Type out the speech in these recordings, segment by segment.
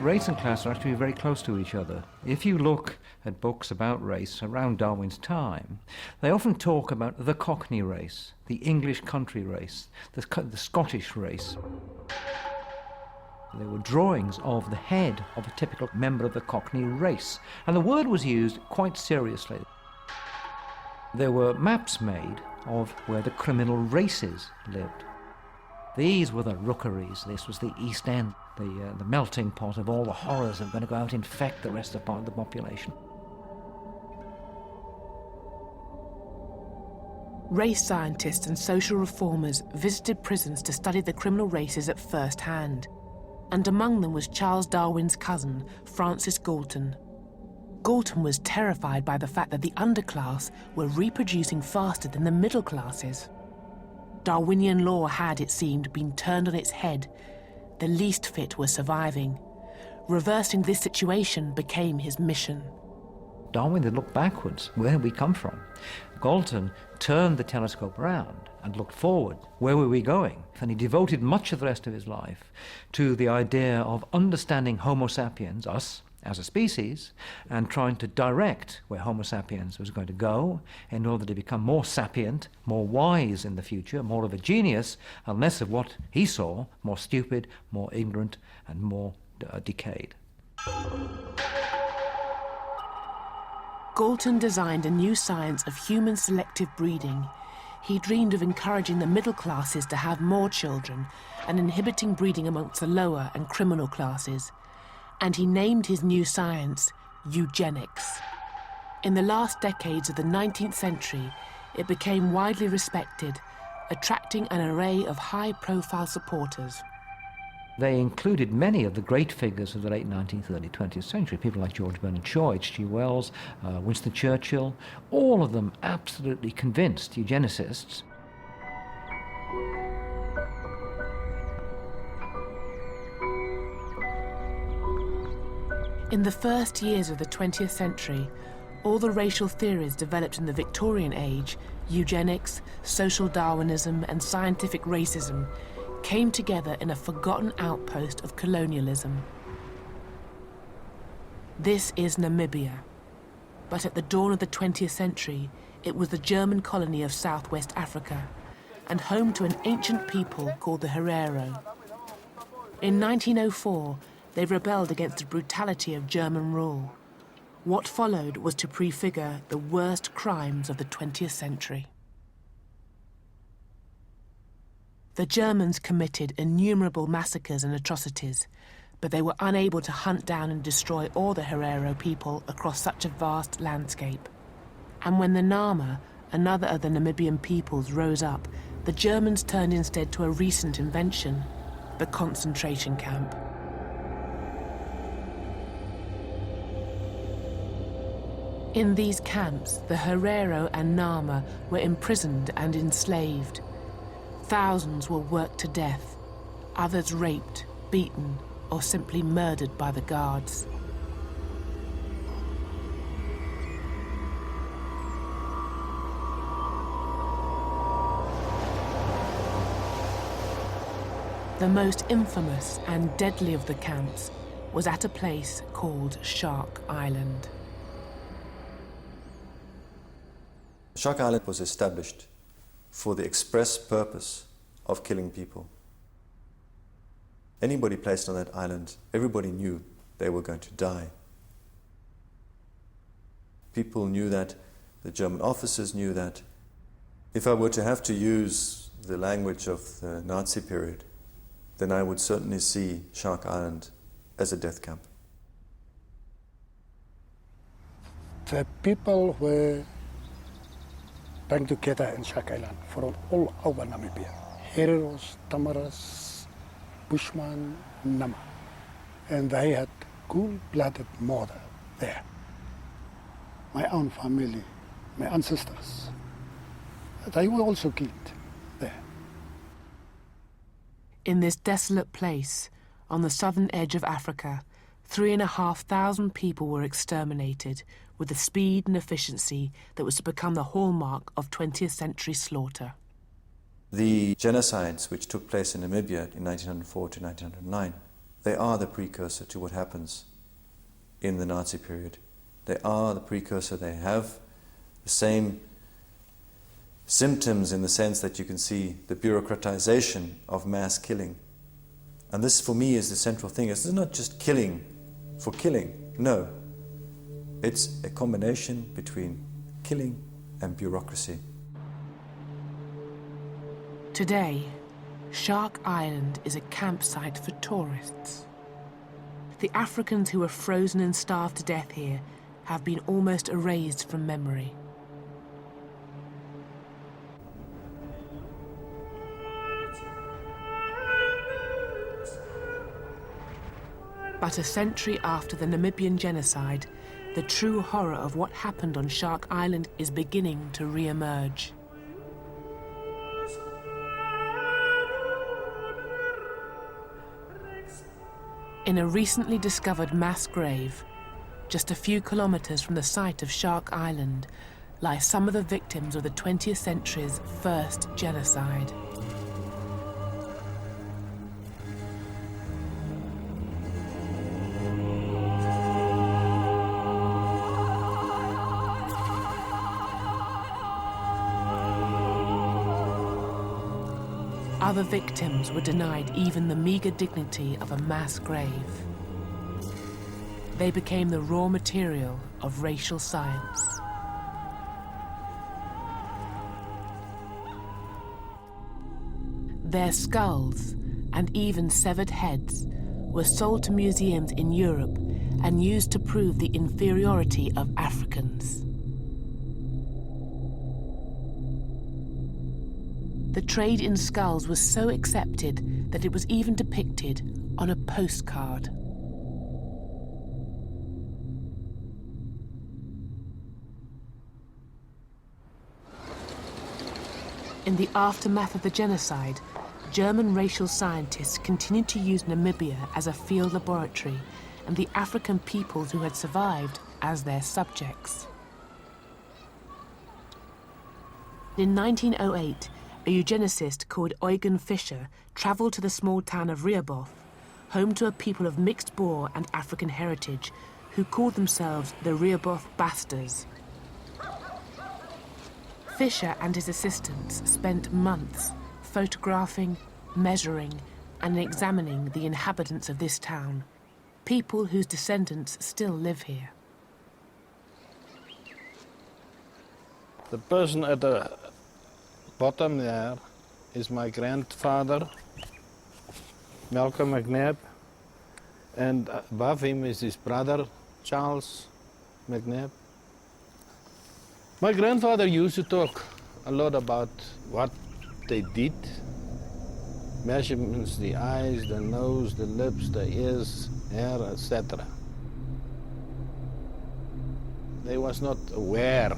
Race and class are actually very close to each other. If you look at books about race around Darwin's time, they often talk about the Cockney race, the English country race, the Scottish race. There were drawings of the head of a typical member of the Cockney race, and the word was used quite seriously. There were maps made of where the criminal races lived. These were the rookeries. This was the East End, the melting pot of all the horrors that were going to go out and infect the rest of the population. Race scientists and social reformers visited prisons to study the criminal races at first hand, and among them was Charles Darwin's cousin, Francis Galton. Galton was terrified by the fact that the underclass were reproducing faster than the middle classes. Darwinian law had, it seemed, been turned on its head. The least fit were surviving. Reversing this situation became his mission. Darwin had looked backwards, where had we come from? Galton turned the telescope around and looked forward. Where were we going? And he devoted much of the rest of his life to the idea of understanding Homo sapiens, us, as a species, and trying to direct where Homo sapiens was going to go in order to become more sapient, more wise in the future, more of a genius, and less of what he saw, more stupid, more ignorant, and more decayed. Galton designed a new science of human selective breeding. He dreamed of encouraging the middle classes to have more children and inhibiting breeding amongst the lower and criminal classes. And he named his new science Eugenics. In the last decades of the 19th century, it became widely respected, attracting an array of high-profile supporters. They included many of the great figures of the late 19th, early 20th century, people like George Bernard Shaw, H.G. Wells, Winston Churchill, all of them absolutely convinced eugenicists. In the first years of the 20th century, all the racial theories developed in the Victorian age, eugenics, social Darwinism, and scientific racism, came together in a forgotten outpost of colonialism. This is Namibia. But at the dawn of the 20th century, it was the German colony of southwest Africa and home to an ancient people called the Herero. In 1904, they rebelled against the brutality of German rule. What followed was to prefigure the worst crimes of the 20th century. The Germans committed innumerable massacres and atrocities, but they were unable to hunt down and destroy all the Herero people across such a vast landscape. And when the Nama, another of the Namibian peoples, rose up, the Germans turned instead to a recent invention, the concentration camp. In these camps, the Herero and Nama were imprisoned and enslaved. Thousands were worked to death, others raped, beaten, or simply murdered by the guards. The most infamous and deadly of the camps was at a place called Shark Island. Shark Island was established for the express purpose of killing people. Anybody placed on that island, everybody knew they were going to die. People knew that, the German officers knew that. If I were to have to use the language of the Nazi period, then I would certainly see Shark Island as a death camp. The people were band together in Shark Island from all over Namibia. Hereros, Tamaras, Bushman, Nama. And they had cool-blooded murder there. My own family, my ancestors, they were also killed there. In this desolate place, on the southern edge of Africa, 3,500 people were exterminated with the speed and efficiency that was to become the hallmark of 20th century slaughter. The genocides which took place in Namibia in 1904 to 1909 they are the precursor to what happens in the Nazi period. They are the precursor. They have the same symptoms in the sense that you can see the bureaucratization of mass killing. And this, for me, is the central thing. It's not just killing for killing. No. It's a combination between killing and bureaucracy. Today, Shark Island is a campsite for tourists. The Africans who were frozen and starved to death here have been almost erased from memory. But a century after the Namibian genocide, the true horror of what happened on Shark Island is beginning to re-emerge. In a recently discovered mass grave, just a few kilometers from the site of Shark Island, lie some of the victims of the 20th century's first genocide. Other victims were denied even the meager dignity of a mass grave. They became the raw material of racial science. Their skulls and even severed heads were sold to museums in Europe and used to prove the inferiority of Africans. The trade in skulls was so accepted that it was even depicted on a postcard. In the aftermath of the genocide, German racial scientists continued to use Namibia as a field laboratory and the African peoples who had survived as their subjects. In 1908, a eugenicist called Eugen Fischer travelled to the small town of Rehoboth, home to a people of mixed Boer and African heritage who called themselves the Rehoboth Bastards. Fischer and his assistants spent months photographing, measuring, and examining the inhabitants of this town, people whose descendants still live here. The person at the bottom there is my grandfather, Malcolm McNabb, and above him is his brother, Charles McNabb. My grandfather used to talk a lot about what they did, measurements, the eyes, the nose, the lips, the ears, hair, etc. They was not aware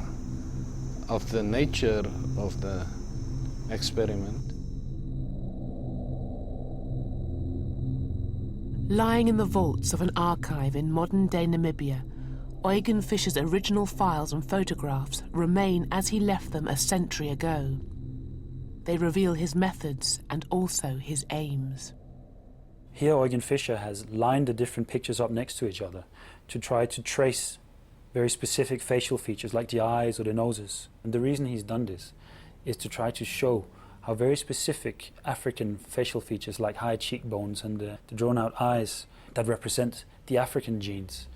of the nature of the experiment. Lying in the vaults of an archive in modern-day Namibia, Eugen Fischer's original files and photographs remain as he left them a century ago. They reveal his methods and also his aims. Here Eugen Fischer has lined the different pictures up next to each other to try to trace very specific facial features like the eyes or the noses. And the reason he's done this is to try to show how very specific African facial features like high cheekbones and the drawn-out eyes that represent the African genes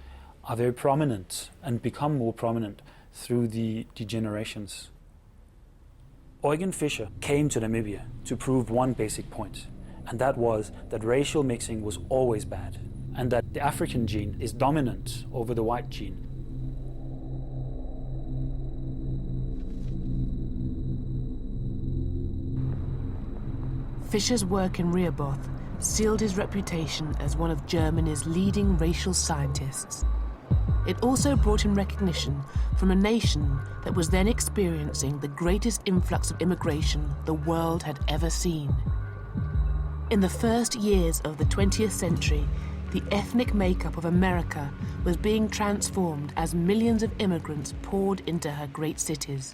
are very prominent and become more prominent through the generations. Eugen Fischer came to Namibia to prove one basic point, and that was that racial mixing was always bad, and that the African gene is dominant over the white gene. Fischer's work in Rehoboth sealed his reputation as one of Germany's leading racial scientists. It also brought him recognition from a nation that was then experiencing the greatest influx of immigration the world had ever seen. In the first years of the 20th century, the ethnic makeup of America was being transformed as millions of immigrants poured into her great cities.